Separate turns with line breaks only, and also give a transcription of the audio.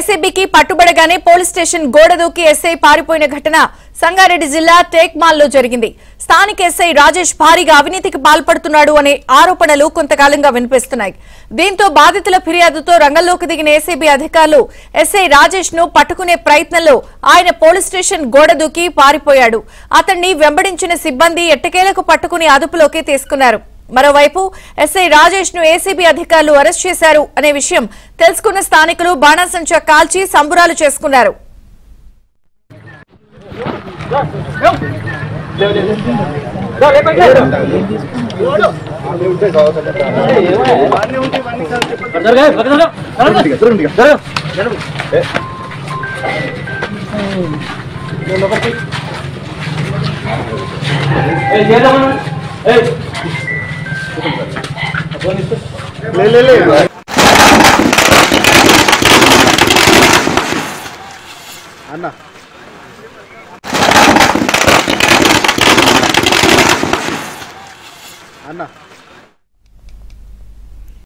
ఏసీబీకి పట్టుబడగానే police station గోడ దూకి SI పారిపోయిన ఘటన సంగారెడ్డి జిల్లా టేక్మాల్లో జరిగింది. స్థానిక ఎస్ఐ రాజేష్ భారీగా అవినీతికి పాల్పడుతున్నాడు అనే ఆరోపణలు కొంతకాలంగా వినిపిస్తున్నాయి. దీంతో బాధితుల ఫిర్యాదుతో రంగంలోకి దిగిన ఏసీబీ అధికారులు ఎస్ఐ రాజేష్ ను పట్టుకునే ప్రయత్నంలో ఆయన పోలీస్ స్టేషన్ గోడ దూకి పారిపోయాడు. అతన్ని వెంబడించిన సిబ్బంది ఎట్టకేలకు పట్టుకుని అదుపులోకి తీసుకున్నారు. మరోవైపు ఎస్ఐ రాజేష్ ను ఏసీబీ అధికారులు అరెస్ట్ చేశారు అనే విషయం తెలుసుకున్న స్థానికులు బాణాసంచా కాల్చి సంబురాలు చేసుకున్నారు.
అన్న అన్న